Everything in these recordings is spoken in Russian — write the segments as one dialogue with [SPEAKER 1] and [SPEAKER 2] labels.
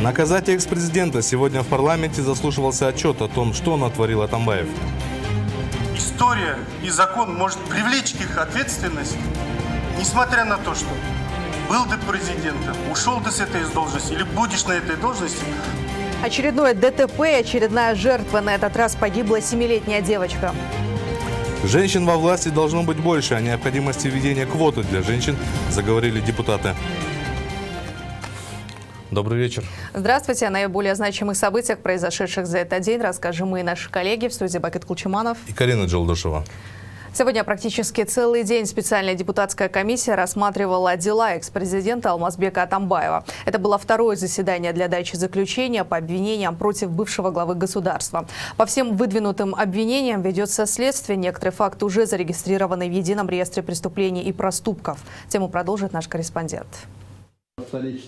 [SPEAKER 1] Наказать экс-президента. Сегодня в парламенте заслушивался отчет о том, что натворил Атамбаев.
[SPEAKER 2] История и закон может привлечь их к ответственности, несмотря на то, что был ты президентом, ушел ты с этой должности или будешь на этой должности.
[SPEAKER 3] Очередное ДТП и очередная жертва. На этот раз погибла 7-летняя девочка.
[SPEAKER 1] Женщин во власти должно быть больше. О необходимости введения квоты для женщин заговорили депутаты. Добрый вечер.
[SPEAKER 3] Здравствуйте. О наиболее значимых событиях, произошедших за этот день, расскажем мы и наши коллеги в студии Бакыт Кулчуманов
[SPEAKER 1] И Карина Джалдышева.
[SPEAKER 3] Сегодня практически целый день специальная депутатская комиссия рассматривала дела экс-президента Алмазбека Атамбаева. Это было второе заседание для дачи заключения по обвинениям против бывшего главы государства. По всем выдвинутым обвинениям ведется следствие. Некоторые факты уже зарегистрированы в едином реестре преступлений и проступков. Тему продолжит наш корреспондент.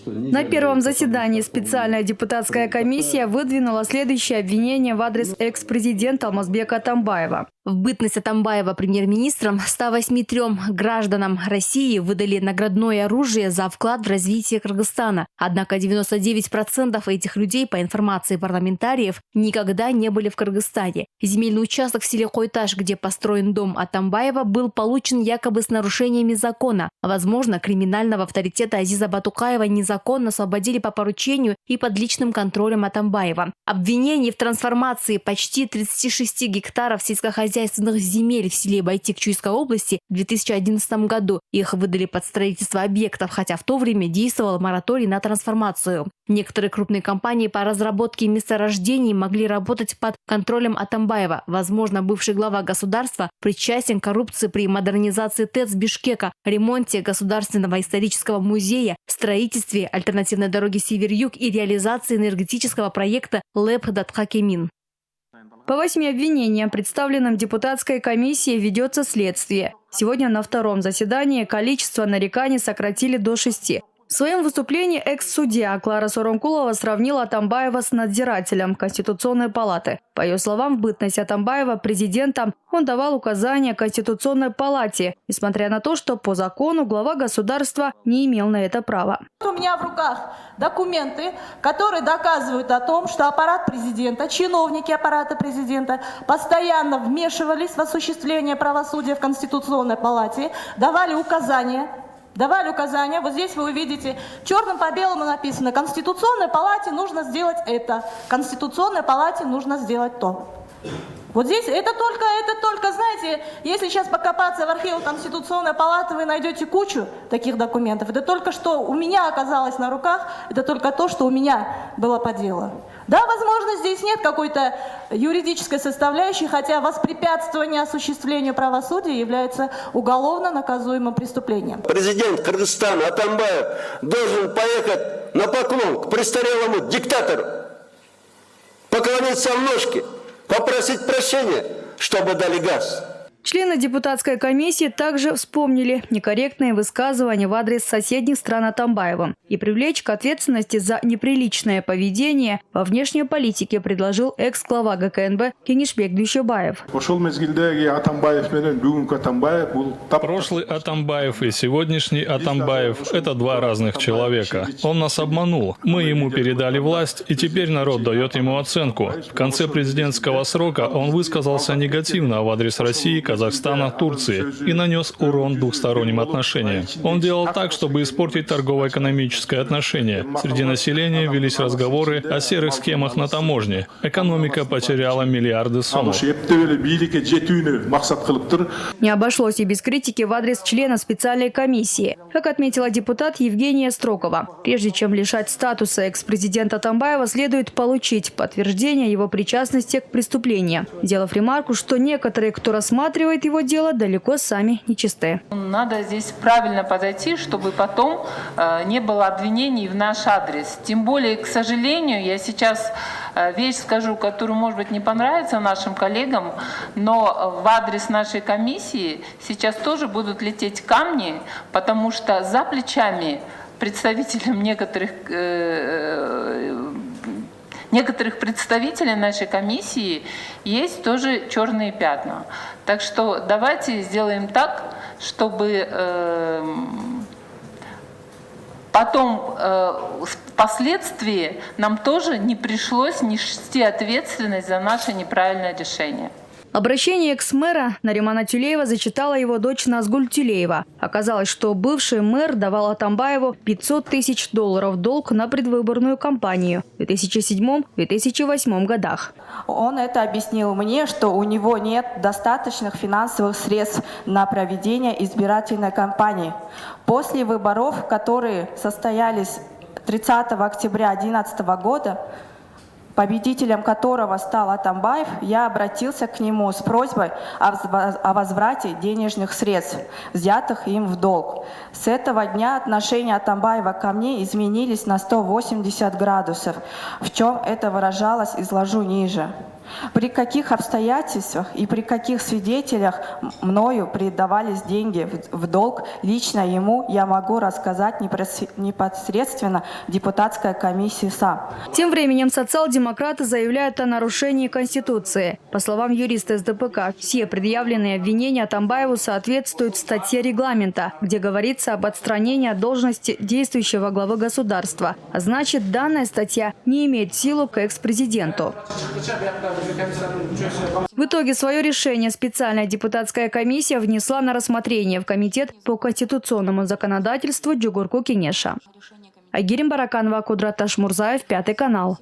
[SPEAKER 4] На первом заседании специальная депутатская комиссия выдвинула следующее обвинение в адрес экс-президента Алмазбека Атамбаева.
[SPEAKER 5] В бытность Атамбаева премьер-министром 183 гражданам России выдали наградное оружие за вклад в развитие Кыргызстана. Однако 99% этих людей, по информации парламентариев, никогда не были в Кыргызстане. Земельный участок в селе Койташ, где построен дом Атамбаева, был получен якобы с нарушениями закона. Возможно, криминального авторитета Азиза Батукаева незаконно освободили по поручению и под личным контролем Атамбаева. Обвинений в трансформации почти 36 гектаров сельскохозяйственных земель в селе Байтик Чуйской области в 2011 году. Их выдали под строительство объектов, хотя в то время действовал мораторий на трансформацию. Некоторые крупные компании по разработке месторождений могли работать под контролем Атамбаева. Возможно, бывший глава государства причастен к коррупции при модернизации ТЭЦ Бишкека, ремонте Государственного исторического музея, строительстве альтернативной дороги Север-Юг и реализации энергетического проекта ЛЭП Датхакемин.
[SPEAKER 4] По 8 обвинениям, представленным депутатской комиссией, ведется следствие. Сегодня на втором заседании количество нареканий сократили до 6. В своем выступлении экс-судья Клара Соромкулова сравнила Атамбаева с надзирателем Конституционной палаты. По ее словам, в бытность Атамбаева президентом он давал указания Конституционной палате, несмотря на то, что по закону глава государства не имел на это права.
[SPEAKER 6] У меня в руках документы, которые доказывают о том, что аппарат президента, чиновники аппарата президента постоянно вмешивались в осуществление правосудия в Конституционной палате, давали указания. Вот здесь вы увидите, черным по белому написано: Конституционной палате нужно сделать это, Конституционной палате нужно сделать то. Вот здесь это только, знаете, если сейчас покопаться в архивах Конституционной палаты, вы найдете кучу таких документов. Это только что у меня оказалось на руках, это только то, что у меня было по делу. Да, возможно, здесь нет какой-то юридической составляющей, хотя воспрепятствование осуществлению правосудия является уголовно наказуемым преступлением.
[SPEAKER 7] Президент Кыргызстана Атамбаев должен поехать на поклон к престарелому диктатору, поклониться в ножки, попросить прощения, чтобы дали газ.
[SPEAKER 4] Члены депутатской комиссии также вспомнили некорректные высказывания в адрес соседних стран Атамбаева и привлечь к ответственности за неприличное поведение во внешней политике предложил экс-глава ГКНБ Кенишбек Дүйшөбаев.
[SPEAKER 8] Прошлый Атамбаев и сегодняшний Атамбаев – это два разных человека. Он нас обманул. Мы ему передали власть, и теперь народ дает ему оценку. В конце президентского срока он высказался негативно в адрес России, Казахстана, Турции и нанес урон двухсторонним отношениям. Он делал так, чтобы испортить торгово-экономическое отношение. Среди населения велись разговоры о серых схемах на таможне. Экономика потеряла миллиарды сомов.
[SPEAKER 4] Не обошлось и без критики в адрес члена специальной комиссии. Как отметила депутат Евгения Строкова, прежде чем лишать статуса экс-президента Атамбаева, следует получить подтверждение его причастности к преступлению. Сделав ремарку, что некоторые, кто рассматривает его дело, далеко сами нечисты.
[SPEAKER 9] Надо здесь правильно подойти, чтобы потом не было обвинений в наш адрес. Тем более, к сожалению, я сейчас вещь скажу, которую, может быть, не понравится нашим коллегам, но в адрес нашей комиссии сейчас тоже будут лететь камни, потому что за плечами представителям некоторых представителей нашей комиссии есть тоже черные пятна. Так что давайте сделаем так, чтобы потом впоследствии нам тоже не пришлось нести ответственность за наше неправильное решение.
[SPEAKER 4] Обращение экс-мэра Наримана Тюлеева зачитала его дочь Назгуль Тюлеева. Оказалось, что бывший мэр давал Атамбаеву $500 тысяч долг на предвыборную кампанию в 2007-2008 годах.
[SPEAKER 6] Он это объяснил мне, что у него нет достаточных финансовых средств на проведение избирательной кампании. После выборов, которые состоялись 30 октября 2011 года, победителем которого стал Атамбаев, я обратился к нему с просьбой о возврате денежных средств, взятых им в долг. С этого дня отношения Атамбаева ко мне изменились на 180 градусов. В чем это выражалось, изложу ниже. При каких обстоятельствах и при каких свидетелях мною передавались деньги в долг лично ему, я могу рассказать непосредственно депутатской комиссии сам.
[SPEAKER 4] Тем временем социал-демократы заявляют о нарушении Конституции. По словам юриста СДПК, все предъявленные обвинения Атамбаеву соответствуют статье регламента, где говорится об отстранении от должности действующего главы государства. А значит, данная статья не имеет силу к экс-президенту. В итоге свое решение специальная депутатская комиссия внесла на рассмотрение в Комитет по конституционному законодательству Джугурку Кенеша. Айгерим Бараканова, Кудрат Ташмурзаев, 5 канал.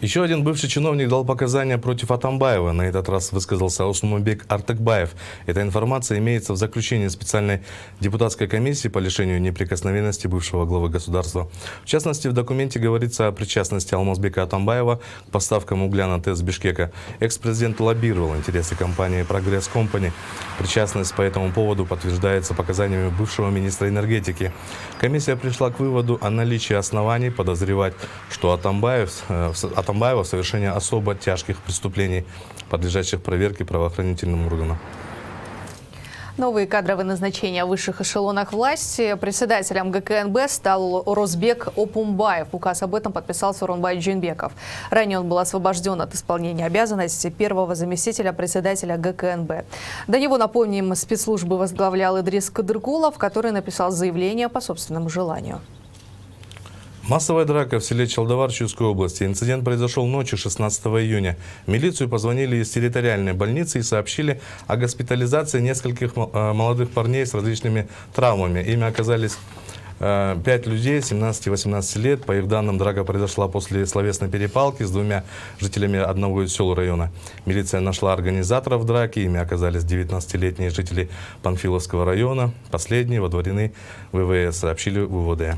[SPEAKER 1] Еще один бывший чиновник дал показания против Атамбаева. На этот раз высказался Осмонбек Артыкбаев. Эта информация имеется в заключении специальной депутатской комиссии по лишению неприкосновенности бывшего главы государства. В частности, в документе говорится о причастности Алмазбека Атамбаева к поставкам угля на ТЭС Бишкека. Экс-президент лоббировал интересы компании «Прогресс Компани». Причастность по этому поводу подтверждается показаниями бывшего министра энергетики. Комиссия пришла к выводу о наличии оснований подозревать, что Атамбаева в совершении особо тяжких преступлений, подлежащих проверке правоохранительным органам.
[SPEAKER 3] Новые кадровые назначения в высших эшелонах власти. Председателем ГКНБ стал Розбек Опумбаев. Указ об этом подписал Сооронбай Джейнбеков. Ранее он был освобожден от исполнения обязанностей первого заместителя председателя ГКНБ. До него, напомним, спецслужбы возглавлял Идрис Кадыргулов, который написал заявление по собственному желанию.
[SPEAKER 1] Массовая драка в селе Чалдавар Чуйской области. Инцидент произошел ночью 16 июня. В милицию позвонили из территориальной больницы и сообщили о госпитализации нескольких молодых парней с различными травмами. Ими оказались 5 людей 17 и 18 лет. По их данным, драка произошла после словесной перепалки с двумя жителями одного из сел района. Милиция нашла организаторов драки. Ими оказались 19-летние жители Панфиловского района. Последние водворены в ВВС, сообщили в УВД.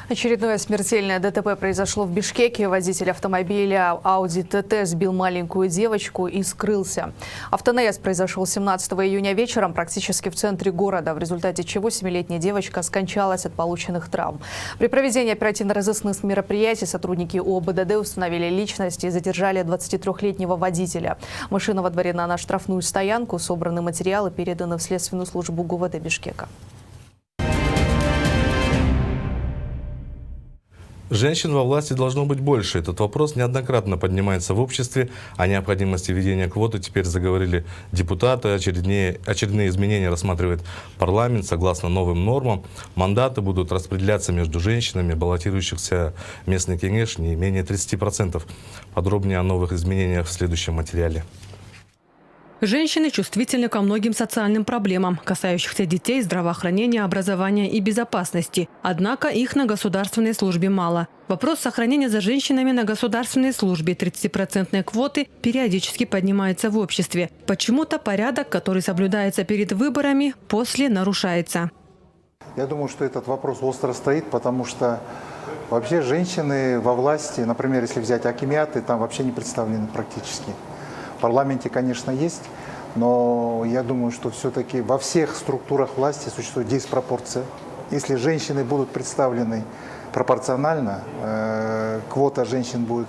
[SPEAKER 3] Очередное смертельное ДТП произошло в Бишкеке. Водитель автомобиля Audi TT сбил маленькую девочку и скрылся. Автонаезд произошел 17 июня вечером практически в центре города, в результате чего 7-летняя девочка скончалась от полученных травм. При проведении оперативно-розыскных мероприятий сотрудники ОБДД установили личность и задержали 23-летнего водителя. Машина водворена на штрафную стоянку, собраны материалы, переданы в следственную службу ГУВД Бишкека.
[SPEAKER 1] Женщин во власти должно быть больше. Этот вопрос неоднократно поднимается в обществе. О необходимости введения квоты теперь заговорили депутаты. Очередные изменения рассматривает парламент. Согласно новым нормам, мандаты будут распределяться между женщинами, баллотирующихся в местный кенеш, не менее 30%. Подробнее о новых изменениях в следующем материале.
[SPEAKER 10] Женщины чувствительны ко многим социальным проблемам, касающихся детей, здравоохранения, образования и безопасности. Однако их на государственной службе мало. Вопрос сохранения за женщинами на государственной службе 30% квоты периодически поднимается в обществе. Почему-то порядок, который соблюдается перед выборами, после нарушается.
[SPEAKER 11] Я думаю, что этот вопрос остро стоит, потому что вообще женщины во власти, например, если взять акимиаты, там вообще не представлены практически. В парламенте, конечно, есть, но я думаю, что все-таки во всех структурах власти существует диспропорция. Если женщины будут представлены пропорционально, квота женщин будет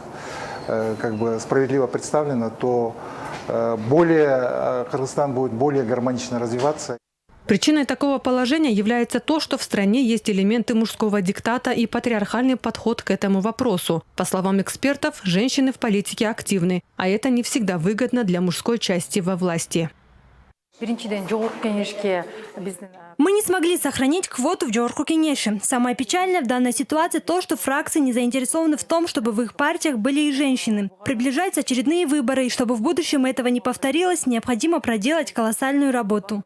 [SPEAKER 11] справедливо представлена, то Кыргызстан будет более гармонично развиваться.
[SPEAKER 10] Причиной такого положения является то, что в стране есть элементы мужского диктата и патриархальный подход к этому вопросу. По словам экспертов, женщины в политике активны, а это не всегда выгодно для мужской части во власти.
[SPEAKER 4] Мы не смогли сохранить квоту в Джорку Кенеше. Самое печальное в данной ситуации то, что фракции не заинтересованы в том, чтобы в их партиях были и женщины. Приближаются очередные выборы, и чтобы в будущем этого не повторилось, необходимо проделать колоссальную работу.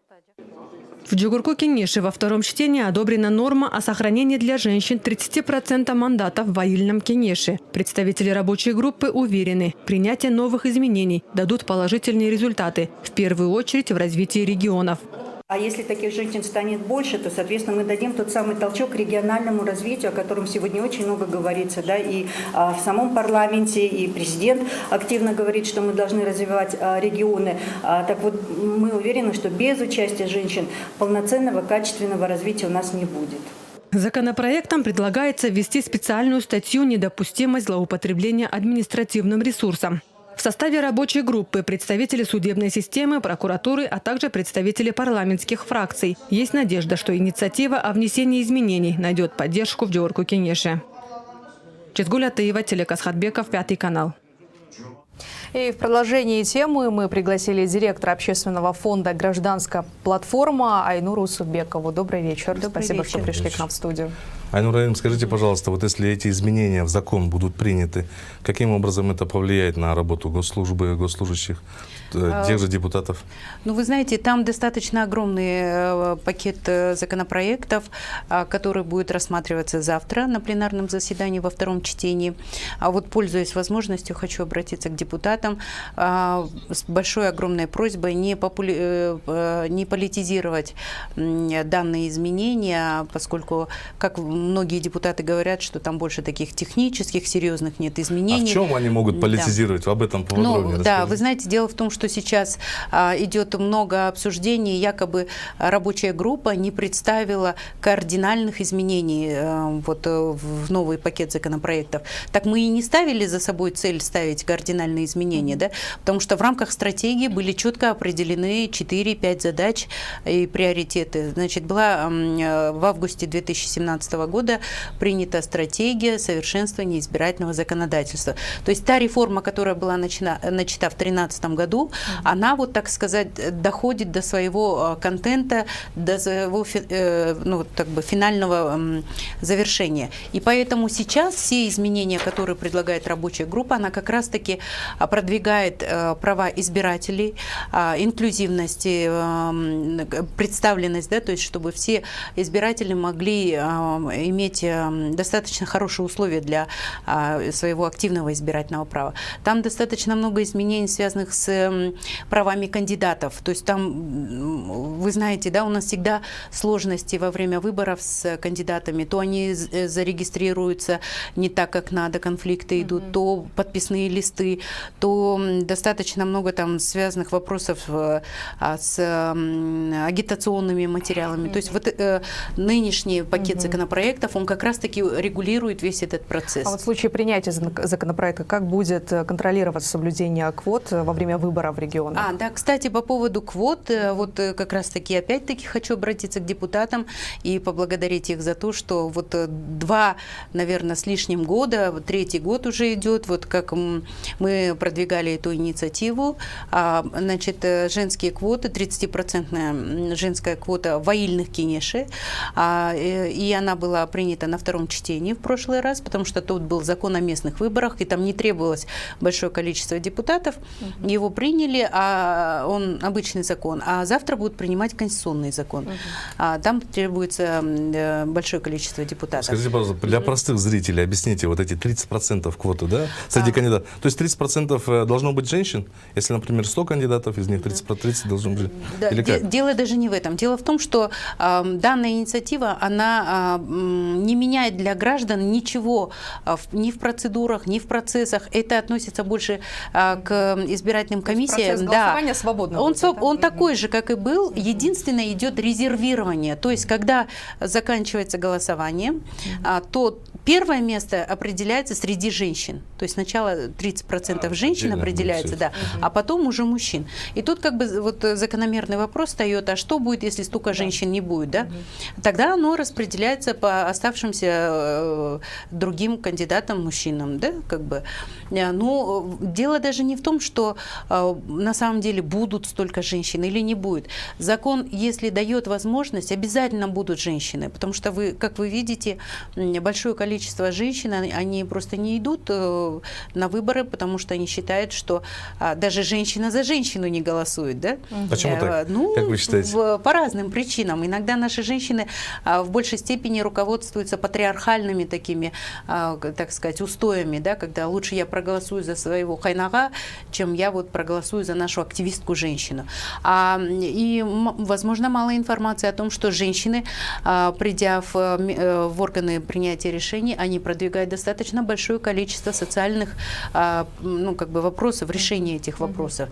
[SPEAKER 10] В Джугурку Кенеше во втором чтении одобрена норма о сохранении для женщин 30% мандатов в воильном Кенеше. Представители рабочей группы уверены, принятие новых изменений дадут положительные результаты, в первую очередь в развитии регионов.
[SPEAKER 12] А если таких женщин станет больше, то, соответственно, мы дадим тот самый толчок региональному развитию, о котором сегодня очень много говорится. Да, и в самом парламенте, и президент активно говорит, что мы должны развивать регионы. Так вот, мы уверены, что без участия женщин полноценного, качественного развития у нас не будет.
[SPEAKER 10] Законопроектом предлагается ввести специальную статью «Недопустимость злоупотребления административным ресурсом». В составе рабочей группы представители судебной системы, прокуратуры, а также представители парламентских фракций. Есть надежда, что инициатива о внесении изменений найдет поддержку в Джугурку Кенеше. Чезгуль Атыева, Телекас Хатбеков, 5 канал.
[SPEAKER 3] И в продолжении темы мы пригласили директора общественного фонда «Гражданская платформа» Айнуру Усупбекову. Добрый вечер. Спасибо, что пришли к нам в студию.
[SPEAKER 1] Айнура, скажите, пожалуйста, вот если эти изменения в закон будут приняты, каким образом это повлияет на работу госслужбы, госслужащих, тех же депутатов?
[SPEAKER 13] Ну, вы знаете, там достаточно огромный пакет законопроектов, который будет рассматриваться завтра на пленарном заседании во втором чтении. А вот, пользуясь возможностью, хочу обратиться к депутатам с большой огромной просьбой не политизировать данные изменения, поскольку, как многие депутаты говорят, что там больше таких технических, серьезных нет изменений.
[SPEAKER 1] А в чем они могут политизировать? Да. Об этом поподробнее
[SPEAKER 13] Да, вы знаете, дело в том, что сейчас идет много обсуждений, якобы рабочая группа не представила кардинальных изменений вот, в новый пакет законопроектов. Так мы и не ставили за собой цель ставить кардинальные изменения, да? Потому что в рамках стратегии были четко определены 4-5 задач и приоритеты. Значит, была в августе 2017 года принята стратегия совершенствования избирательного законодательства. То есть та реформа, которая была начата в 2013 году, она, вот так сказать, доходит до своего контента, до своего ну, так бы финального завершения. И поэтому сейчас все изменения, которые предлагает рабочая группа, она как раз-таки продвигает права избирателей, инклюзивность, представленность, да, то есть чтобы все избиратели могли иметь достаточно хорошие условия для своего активного избирательного права. Там достаточно много изменений, связанных с правами кандидатов. То есть там, вы знаете, да, у нас всегда сложности во время выборов с кандидатами. То они зарегистрируются не так, как надо, конфликты идут, то подписные листы, то достаточно много там связанных вопросов с агитационными материалами. То есть вот нынешний пакет законопроектов, он как раз-таки регулирует весь этот процесс.
[SPEAKER 3] А вот в случае принятия законопроекта, как будет контролироваться соблюдение квот во время выборов в регионах?
[SPEAKER 13] Да, кстати, по поводу квот, вот как раз-таки опять-таки хочу обратиться к депутатам и поблагодарить их за то, что вот 2, наверное, с лишним года, 3-й год уже идет, вот как мы продвигали эту инициативу, значит, женские квоты, 30% женская квота воильных Кенеше, и она была принята на втором чтении в прошлый раз, потому что тут был закон о местных выборах, и там не требовалось большое количество депутатов, его приняли, он обычный закон, а завтра будут принимать конституционный закон. Там требуется большое количество депутатов.
[SPEAKER 1] Скажите, пожалуйста, для простых зрителей объясните вот эти 30% квоты, да, среди кандидатов. То есть 30% должно быть женщин, если, например, 100 кандидатов, из них 30 должно быть.
[SPEAKER 13] Да,
[SPEAKER 1] или как?
[SPEAKER 13] Дело даже не в этом. Дело в том, что данная инициатива, она не меняет для граждан ничего ни в процедурах, ни в процессах. Это относится больше к избирательным комиссиям.
[SPEAKER 3] Процесс голосования свободно.
[SPEAKER 13] Он такой же, как и был. Единственное, идет резервирование. То есть, когда заканчивается голосование, то Первое место определяется среди женщин. То есть сначала 30% женщин определяется, да, а потом уже мужчин. И тут как бы вот закономерный вопрос встает, а что будет, если столько женщин не будет, да? Тогда оно распределяется по оставшимся другим кандидатам, мужчинам, да, как бы. Но дело даже не в том, что на самом деле будут столько женщин или не будет. Закон, если дает возможность, обязательно будут женщины, потому что вы, как вы видите, большое количество женщин, они просто не идут на выборы, потому что они считают, что даже женщина за женщину не голосует, да?
[SPEAKER 1] Почему так?
[SPEAKER 13] Ну,
[SPEAKER 1] как вы считаете?
[SPEAKER 13] По разным причинам. Иногда наши женщины в большей степени руководствуются патриархальными такими, так сказать, устоями, да, когда лучше я проголосую за своего хайнага, чем я вот проголосую за нашу активистку-женщину. И, возможно, мало информации о том, что женщины, придя в органы принятия решений, они продвигают достаточно большое количество социальных, ну, как бы вопросов, решения этих вопросов.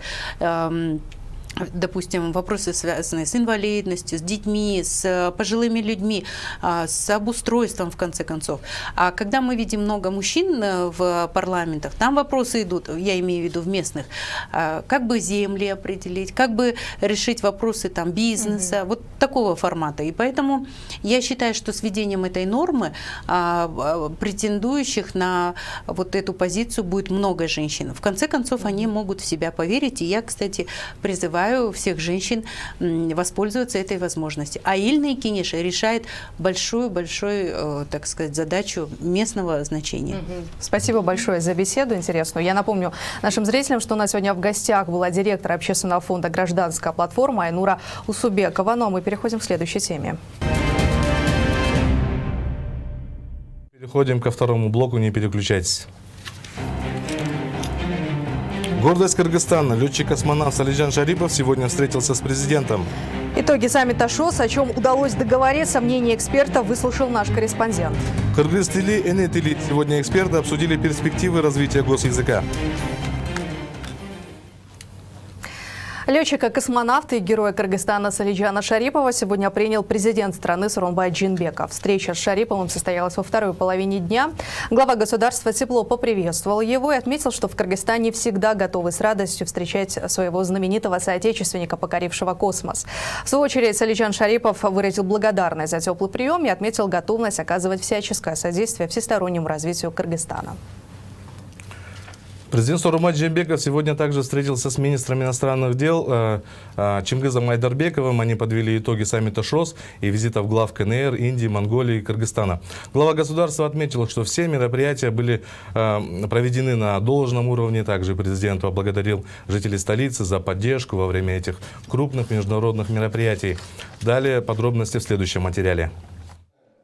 [SPEAKER 13] Допустим, вопросы, связанные с инвалидностью, с детьми, с пожилыми людьми, с обустройством, в конце концов. А когда мы видим много мужчин в парламентах, там вопросы идут, я имею в виду в местных, как бы земли определить, как бы решить вопросы там, бизнеса, вот такого формата. И поэтому я считаю, что с введением этой нормы претендующих на вот эту позицию будет много женщин. В конце концов, они могут в себя поверить. И я, кстати, призываю всех женщин воспользоваться этой возможностью. А Ильна Кинеша решает большую, так сказать, задачу местного значения.
[SPEAKER 3] Спасибо большое за беседу интересную. Я напомню нашим зрителям, что у нас сегодня в гостях была директор общественного фонда «Гражданская платформа» Айнура Усубекова. Ну а мы переходим к следующей теме.
[SPEAKER 1] Переходим ко второму блоку, не переключайтесь. Гордость Кыргызстана. Летчик-космонавт Алиджан Шарипов сегодня встретился с президентом.
[SPEAKER 3] Итоги саммита ШОС, о чем удалось договориться, мнение экспертов выслушал наш корреспондент.
[SPEAKER 1] Кыргыз тили, эне тили. Сегодня эксперты обсудили перспективы развития госязыка.
[SPEAKER 3] Летчика-космонавта и героя Кыргызстана Алиджана Шарипова сегодня принял президент страны Сооронбай Джейнбеков. Встреча с Шариповым состоялась во второй половине дня. Глава государства тепло поприветствовал его и отметил, что в Кыргызстане всегда готовы с радостью встречать своего знаменитого соотечественника, покорившего космос. В свою очередь, Алиджан Шарипов выразил благодарность за теплый прием и отметил готовность оказывать всяческое содействие всестороннему развитию Кыргызстана.
[SPEAKER 1] Президент Сооронбай Джейнбеков сегодня также встретился с министром иностранных дел Чингизом Айдарбековым. Они подвели итоги саммита ШОС и визитов глав КНР, Индии, Монголии и Кыргызстана. Глава государства отметил, что все мероприятия были проведены на должном уровне. Также президент поблагодарил жителей столицы за поддержку во время этих крупных международных мероприятий. Далее подробности в следующем материале.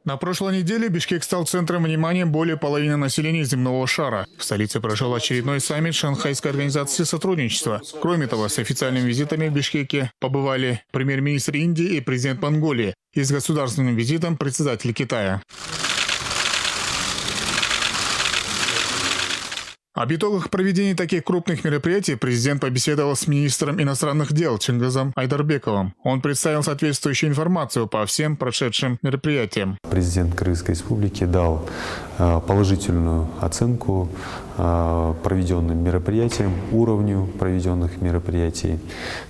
[SPEAKER 14] На прошлой неделе Бишкек стал центром внимания более половины населения земного шара. В столице прошел очередной саммит Шанхайской организации сотрудничества. Кроме того, с официальными визитами в Бишкеке побывали премьер-министр Индии и президент Монголии, и с государственным визитом председатель Китая. Об итогах проведения таких крупных мероприятий президент побеседовал с министром иностранных дел Чингизом Айдарбековым. Он представил соответствующую информацию по всем прошедшим мероприятиям.
[SPEAKER 15] Президент Кыргызской республики дал положительную оценку проведенным мероприятиям, уровню проведенных мероприятий,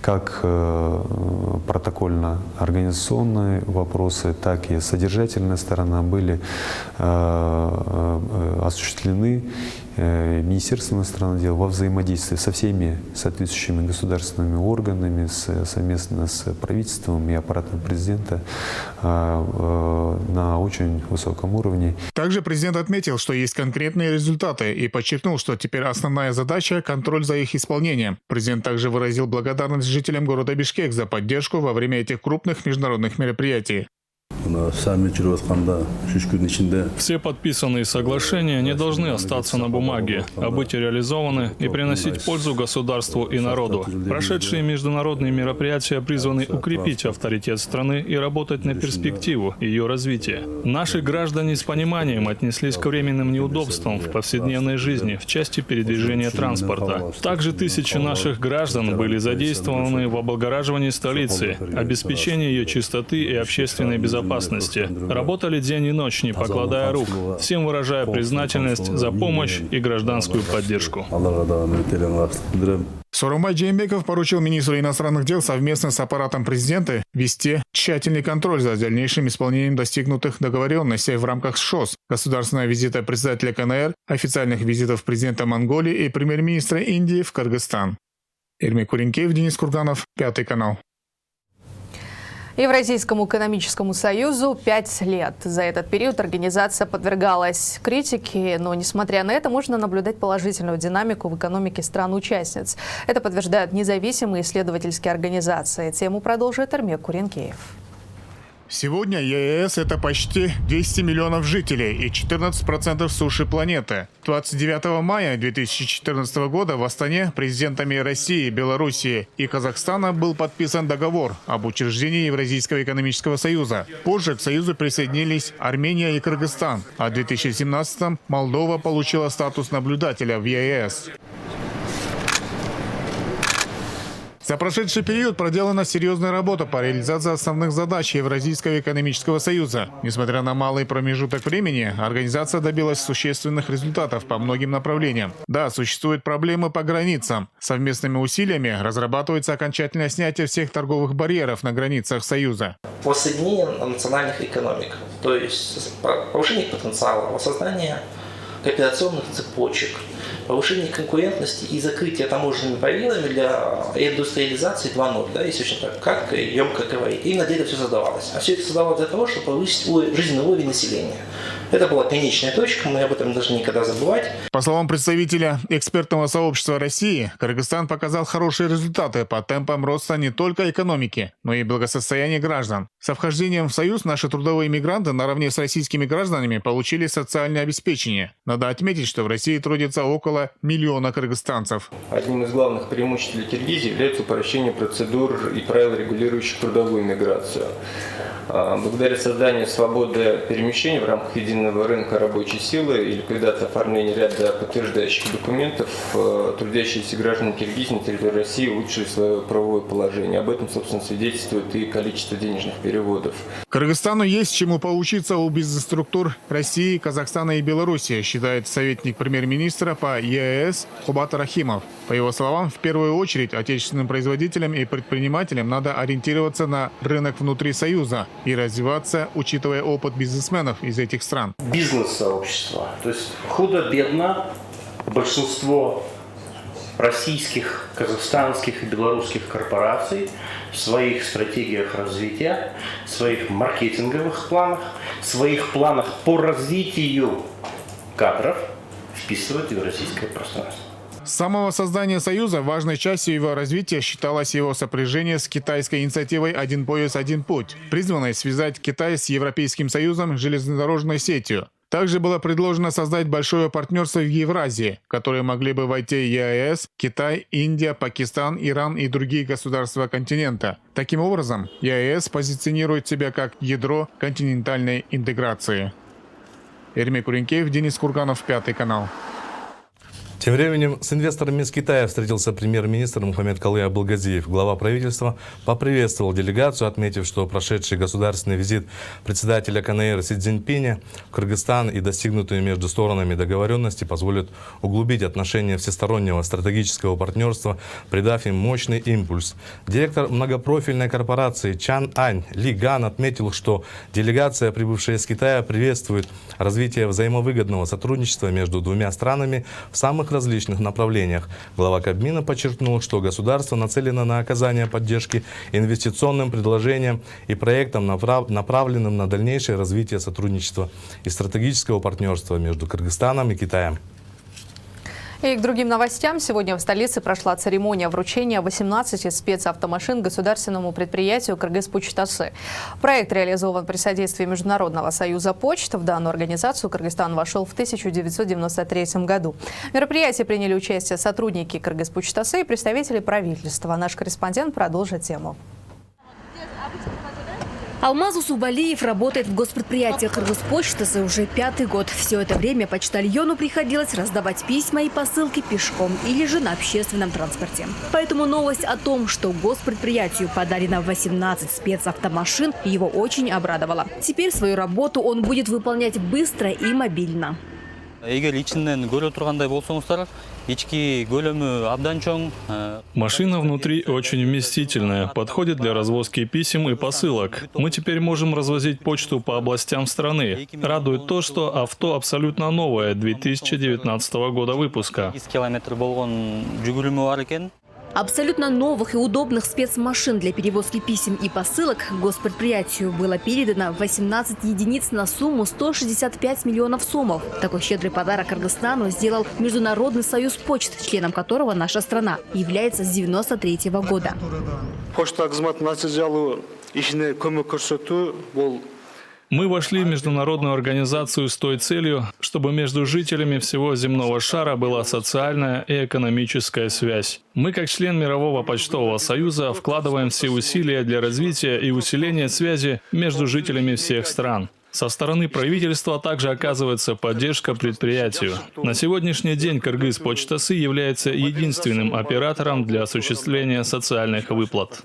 [SPEAKER 15] как протокольно-организационные вопросы, так и содержательная сторона были осуществлены Министерством иностранных дел во взаимодействии со всеми соответствующими государственными органами, совместно с правительством и аппаратом президента на очень высоком уровне.
[SPEAKER 14] Также президент отметил, что есть конкретные результаты и подчеркнул, что теперь основная задача – контроль за их исполнением. Президент также выразил благодарность жителям города Бишкек за поддержку во время этих крупных международных мероприятий.
[SPEAKER 8] Все подписанные соглашения не должны остаться на бумаге, а быть реализованы и приносить пользу государству и народу. Прошедшие международные мероприятия призваны укрепить авторитет страны и работать на перспективу ее развития. Наши граждане с пониманием отнеслись к временным неудобствам в повседневной жизни в части передвижения транспорта. Также тысячи наших граждан были задействованы в облагораживании столицы, обеспечении ее чистоты и общественной безопасности. безопасности. Работали день и ночь, не покладая рук. Всем выражая признательность за помощь и гражданскую поддержку.
[SPEAKER 14] Сооронбай Жээнбеков поручил министру иностранных дел совместно с аппаратом президента вести тщательный контроль за дальнейшим исполнением достигнутых договоренностей в рамках ШОС, государственного визита председателя КНР, официальных визитов президента Монголии и премьер-министра Индии в Кыргызстан. Эрмек Куренкеев, Денис Курганов, Пятый канал.
[SPEAKER 3] Евразийскому экономическому союзу 5 лет. За этот период организация подвергалась критике, но, несмотря на это, можно наблюдать положительную динамику в экономике стран-участниц. Это подтверждают независимые исследовательские организации. Тему продолжит Эрмек Куренкеев.
[SPEAKER 14] Сегодня ЕС – это почти 200 миллионов жителей и 14% суши планеты. 29 мая 2014 года в Астане президентами России, Белоруссии и Казахстана был подписан договор об учреждении Евразийского экономического союза. Позже к союзу присоединились Армения и Кыргызстан, а в 2017-м Молдова получила статус наблюдателя в ЕС. За прошедший период проделана серьезная работа по реализации основных задач Евразийского экономического союза. Несмотря на малый промежуток времени, организация добилась существенных результатов по многим направлениям. Да, существуют проблемы по границам. Совместными усилиями разрабатывается окончательное снятие всех торговых барьеров на границах союза.
[SPEAKER 16] Воссоединение национальных экономик, то есть повышение потенциала, воссоздание кооперационных цепочек, повышение конкурентности и закрытие таможенными барьерами для индустриализации 2.0, да, если очень так, как емко говорить. И на деле все создавалось. А все это создавалось для того, чтобы повысить жизненный уровень населения. Это была конечная точка, мы об этом не должны никогда забывать.
[SPEAKER 14] По словам представителя экспертного сообщества России, Кыргызстан показал хорошие результаты по темпам роста не только экономики, но и благосостояния граждан. Со вхождением в Союз наши трудовые мигранты наравне с российскими гражданами получили социальное обеспечение. Надо отметить, что в России трудится около миллиона кыргызстанцев.
[SPEAKER 17] Одним из главных преимуществ для Киргизии является упрощение процедур и правил, регулирующих трудовую миграцию. Благодаря созданию свободы перемещения в рамках единого рынка рабочей силы и ликвидации оформления ряда подтверждающих документов, трудящиеся граждане Киргизии на территории России улучшили свое правовое положение. Об этом, собственно, свидетельствует и количество денежных переводов.
[SPEAKER 14] Кыргызстану есть чему поучиться у бизнес-структур России, Казахстана и Белоруссии, считает советник премьер-министра по ЕС Хубат Рахимов. По его словам, в первую очередь отечественным производителям и предпринимателям надо ориентироваться на рынок внутри Союза и развиваться, учитывая опыт бизнесменов из этих стран.
[SPEAKER 18] Бизнес-сообщество. То есть худо-бедно большинство российских, казахстанских и белорусских корпораций в своих стратегиях развития, в своих маркетинговых планах, в своих планах по развитию кадров вписывают в евразийское пространство.
[SPEAKER 14] С самого создания Союза важной частью его развития считалось его сопряжение с китайской инициативой «Один пояс, один путь», призванной связать Китай с Европейским Союзом железнодорожной сетью. Также было предложено создать большое партнерство в Евразии, в которое могли бы войти ЕАЭС, Китай, Индия, Пакистан, Иран и другие государства континента. Таким образом, ЕАЭС позиционирует себя как ядро континентальной интеграции. Эрмек Куренкеев, Денис Курганов, Пятый канал.
[SPEAKER 1] Тем временем с инвесторами из Китая встретился премьер-министр Мухаммед-Калый Абылгазиев. Глава правительства поприветствовал делегацию, отметив, что прошедший государственный визит председателя КНР Си Цзиньпиня в Кыргызстан и достигнутые между сторонами договоренности позволят углубить отношения всестороннего стратегического партнерства, придав им мощный импульс. Директор многопрофильной корпорации Чан Ань Ли Ган отметил, что делегация, прибывшая из Китая, приветствует развитие взаимовыгодного сотрудничества между двумя странами в самых различных направлениях. Глава Кабмина подчеркнул, что государство нацелено на оказание поддержки инвестиционным предложениям и проектам, направленным на дальнейшее развитие сотрудничества и стратегического партнерства между Кыргызстаном и Китаем.
[SPEAKER 3] И к другим новостям. Сегодня в столице прошла церемония вручения 18 спецавтомашин государственному предприятию «Кыргызпочтасы». Проект реализован при содействии Международного союза почт. В данную организацию Кыргызстан вошел в 1993 году. В мероприятии приняли участие сотрудники «Кыргызпочтасы» и представители правительства. Наш корреспондент продолжит тему.
[SPEAKER 5] Алмаз Усубалиев работает в госпредприятии Кыргызпочтасы уже 5-й год. Все это время почтальону приходилось раздавать письма и посылки пешком или же на общественном транспорте. Поэтому новость о том, что госпредприятию подарено 18 спецавтомашин, его очень обрадовала. Теперь свою работу он будет выполнять быстро и мобильно.
[SPEAKER 8] Машина внутри очень вместительная, подходит для развозки писем и посылок. Мы теперь можем развозить почту по областям страны. Радует то, что авто абсолютно новое, 2019 года выпуска.
[SPEAKER 5] Абсолютно новых и удобных спецмашин для перевозки писем и посылок госпредприятию было передано 18 единиц на сумму 165 миллионов сомов. Такой щедрый подарок Кыргызстану сделал Международный союз почт, членом которого наша страна является с 1993 года.
[SPEAKER 8] Мы вошли в международную организацию с той целью, чтобы между жителями всего земного шара была социальная и экономическая связь. Мы, как член Мирового почтового союза, вкладываем все усилия для развития и усиления связи между жителями всех стран. Со стороны правительства также оказывается поддержка предприятию. На сегодняшний день Кыргызпочтасы является единственным оператором для осуществления социальных выплат.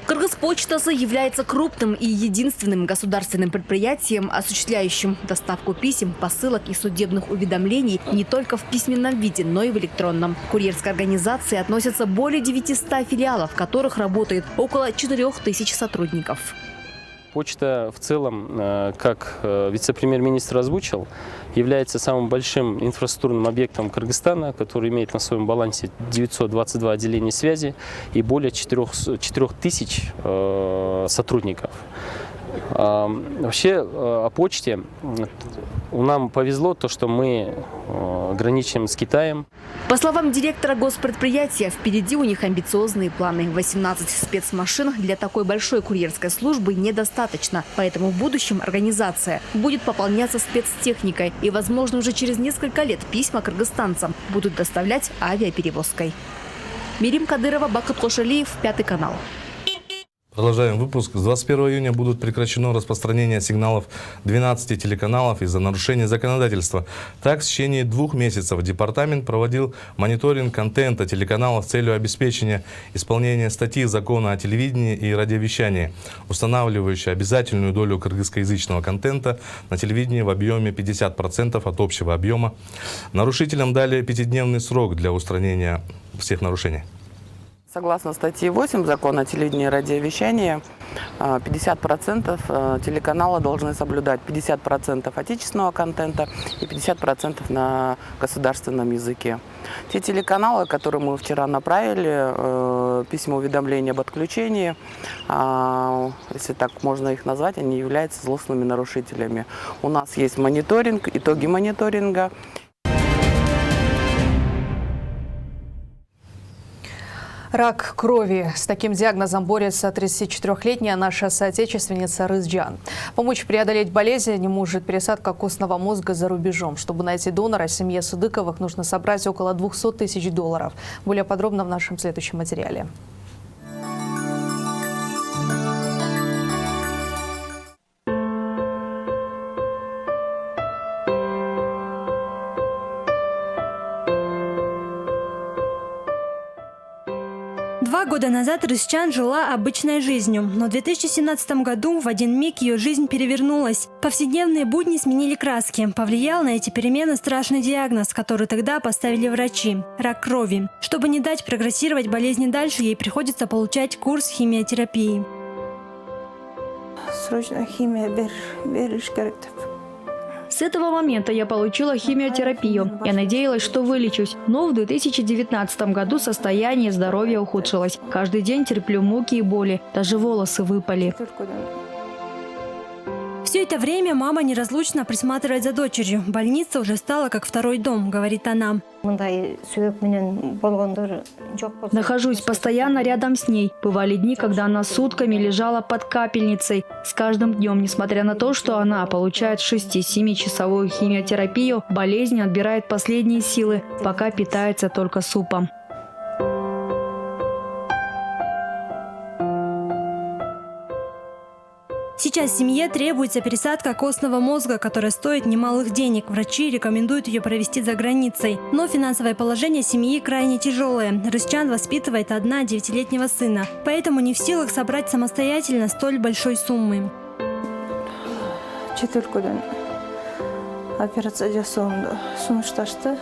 [SPEAKER 5] Кыргызпочтасы является крупным и единственным государственным предприятием, осуществляющим доставку писем, посылок и судебных уведомлений не только в письменном виде, но и в электронном. К курьерской организации относятся более 900 филиалов, в которых работает около 4000 сотрудников.
[SPEAKER 19] Почта в целом, как вице-премьер-министр озвучил, является самым большим инфраструктурным объектом Кыргызстана, который имеет на своем балансе 922 отделения связи и более 4000 сотрудников. Вообще о почте нам повезло то, что мы граничим с Китаем.
[SPEAKER 5] По словам директора госпредприятия, впереди у них амбициозные планы. 18 спецмашин для такой большой курьерской службы недостаточно. Поэтому в будущем организация будет пополняться спецтехникой. И, возможно, уже через несколько лет письма кыргызстанцам будут доставлять авиаперевозкой. Мирим Кадырова, Бакыт Кошалиев, 5 канал.
[SPEAKER 1] Продолжаем выпуск. С 21 июня будут прекращено распространение сигналов 12 телеканалов из-за нарушения законодательства. Так, в течение 2 месяцев департамент проводил мониторинг контента телеканалов с целью обеспечения исполнения статьи закона о телевидении и радиовещании, устанавливающей обязательную долю кыргызскоязычного контента на телевидении в объеме 50% от общего объема. Нарушителям дали 5-дневный срок для устранения всех нарушений.
[SPEAKER 20] Согласно статье 8 закона о телевидении и радиовещании, 50% телеканала должны соблюдать 50% отечественного контента и 50% на государственном языке. Те телеканалы, которые мы вчера направили, письма уведомления об отключении, если так можно их назвать, они являются злостными нарушителями. У нас есть мониторинг, итоги мониторинга.
[SPEAKER 3] Рак крови. С таким диагнозом борется 34-летняя наша соотечественница Рызджан. Помочь преодолеть болезнь не может пересадка костного мозга за рубежом. Чтобы найти донора, семье Сыдыковых нужно собрать около $200 000. Более подробно в нашем следующем материале.
[SPEAKER 21] Года назад Рызджан жила обычной жизнью, но в 2017 году в один миг ее жизнь перевернулась. Повседневные будни сменили краски. Повлиял на эти перемены страшный диагноз, который тогда поставили врачи – рак крови. Чтобы не дать прогрессировать болезни дальше, ей приходится получать курс химиотерапии.
[SPEAKER 22] Срочно химия берешь корректор.
[SPEAKER 4] С этого момента я получила химиотерапию. Я надеялась, что вылечусь. Но в 2019 году состояние здоровья ухудшилось. Каждый день терплю муки и боли. Даже волосы выпали.
[SPEAKER 21] Все это время мама неразлучно присматривает за дочерью. Больница уже стала как второй дом, говорит она.
[SPEAKER 4] Нахожусь постоянно рядом с ней. Бывали дни, когда она сутками лежала под капельницей. С каждым днем, несмотря на то, что она получает 6-7-часовую химиотерапию, болезнь отбирает последние силы, пока питается только супом.
[SPEAKER 21] Сейчас Сейчас семье требуется пересадка костного мозга, которая стоит немалых денег. Врачи рекомендуют ее провести за границей. Но финансовое положение семьи крайне тяжелое. Рысчан воспитывает одна 9-летнего сына. Поэтому не в силах собрать самостоятельно столь большой суммы.
[SPEAKER 22] 4 года операция жасауымды сунушташты.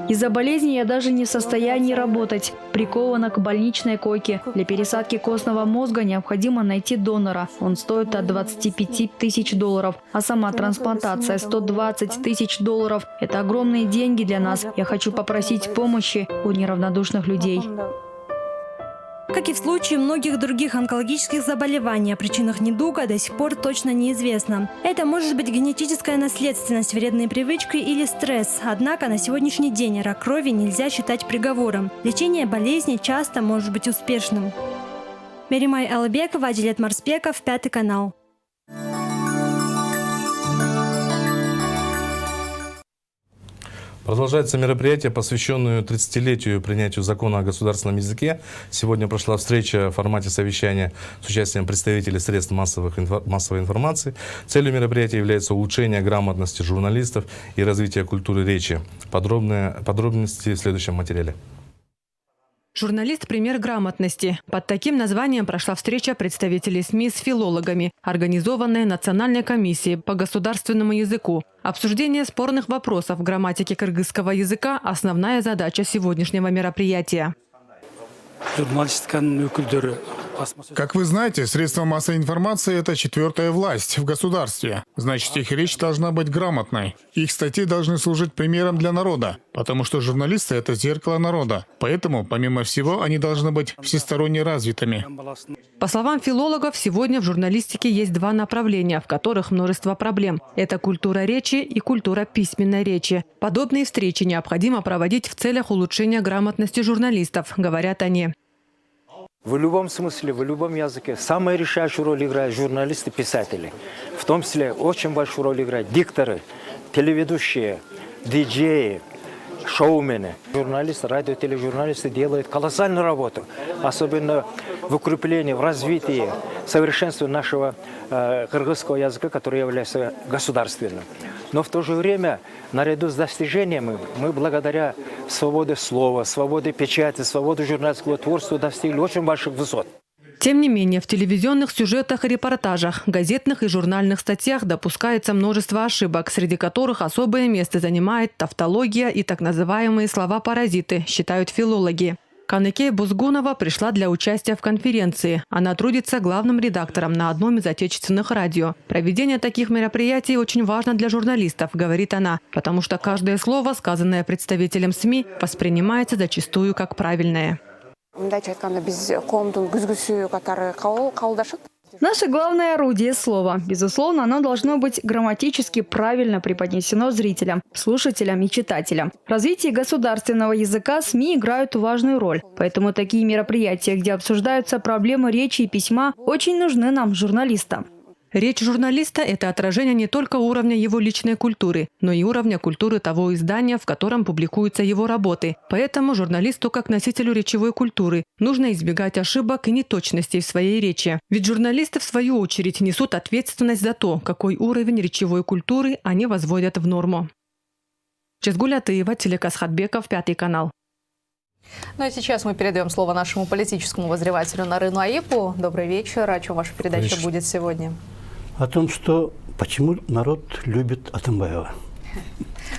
[SPEAKER 4] Из-за болезни я даже не в состоянии работать. Прикована к больничной койке. Для пересадки костного мозга необходимо найти донора. Он стоит от 25 тысяч долларов. А сама трансплантация 120 тысяч долларов. Это огромные деньги для нас. Я хочу попросить помощи у неравнодушных людей.
[SPEAKER 21] Как и в случае многих других онкологических заболеваний, о причинах недуга до сих пор точно неизвестно. Это может быть генетическая наследственность, вредные привычки или стресс. Однако на сегодняшний день рак крови нельзя считать приговором. Лечение болезни часто может быть успешным. Меримай Алыбекова, Адилет Марсбеков, 5 канал.
[SPEAKER 1] Продолжается мероприятие, посвященное 30-летию принятию закона о государственном языке. Сегодня прошла встреча в формате совещания с участием представителей средств массовой информации. Целью мероприятия является улучшение грамотности журналистов и развитие культуры речи. Подробности в следующем материале.
[SPEAKER 10] Журналист – пример грамотности. Под таким названием прошла встреча представителей СМИ с филологами, организованная Национальной комиссией по государственному языку. Обсуждение спорных вопросов грамматики кыргызского языка – основная задача сегодняшнего мероприятия.
[SPEAKER 14] Как вы знаете, средства массовой информации – это 4-я власть в государстве. Значит, их речь должна быть грамотной. Их статьи должны служить примером для народа, потому что журналисты – это зеркало народа. Поэтому, помимо всего, они должны быть всесторонне развитыми.
[SPEAKER 10] По словам филологов, сегодня в журналистике есть 2 направления, в которых множество проблем. Это культура речи и культура письменной речи. Подобные встречи необходимо проводить в целях улучшения грамотности журналистов, говорят они.
[SPEAKER 2] В любом смысле, в любом языке самую решающую роль играют журналисты, писатели. В том числе очень большую роль играют дикторы, телеведущие, диджеи, шоумены. Журналисты, радио-тележурналисты делают колоссальную работу, особенно в укреплении, в развитии, совершенстве нашего кыргызского языка, который является государственным. Но в то же время, наряду с достижениями, мы благодаря свободе слова, свободе печати, свободе журналистского творчества достигли очень больших высот.
[SPEAKER 10] Тем не менее, в телевизионных сюжетах и репортажах, газетных и журнальных статьях допускается множество ошибок, среди которых особое место занимает тавтология и так называемые слова-паразиты, считают филологи. Каныкей Бузгунова пришла для участия в конференции. Она трудится главным редактором на одном из отечественных радио. Проведение таких мероприятий очень важно для журналистов, говорит она, потому что каждое слово, сказанное представителем СМИ, воспринимается зачастую как правильное.
[SPEAKER 4] Наше главное орудие – слово. Безусловно, оно должно быть грамматически правильно преподнесено зрителям, слушателям и читателям. В развитии государственного языка СМИ играют важную роль. Поэтому такие мероприятия, где обсуждаются проблемы речи и письма, очень нужны нам, журналистам.
[SPEAKER 10] Речь журналиста – это отражение не только уровня его личной культуры, но и уровня культуры того издания, в котором публикуются его работы. Поэтому журналисту, как носителю речевой культуры, нужно избегать ошибок и неточностей в своей речи. Ведь журналисты, в свою очередь, несут ответственность за то, какой уровень речевой культуры они возводят в норму. Чезгуль Атыева, Телекас Хатбеков, 5 канал.
[SPEAKER 3] Ну а сейчас мы передаем слово нашему политическому обозревателю Нарыну Аипу. Добрый вечер. О чем ваша передача будет сегодня?
[SPEAKER 7] О том, почему народ любит Атамбаева.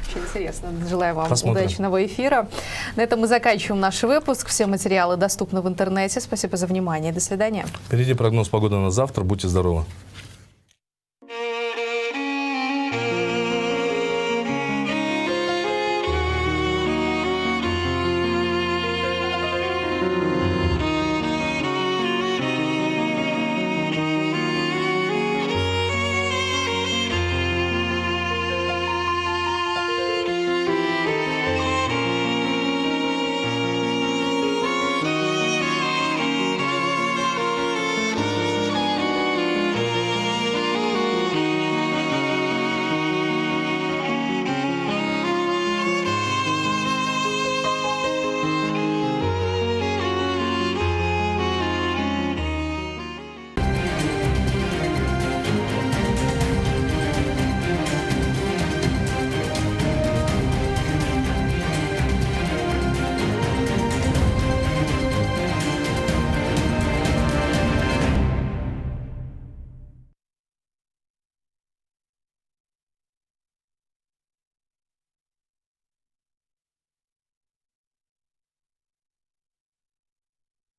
[SPEAKER 3] Очень интересно. Желаю вам удачного эфира. На этом мы заканчиваем наш выпуск. Все материалы доступны в интернете. Спасибо за внимание. До свидания.
[SPEAKER 1] Впереди прогноз погоды на завтра. Будьте здоровы.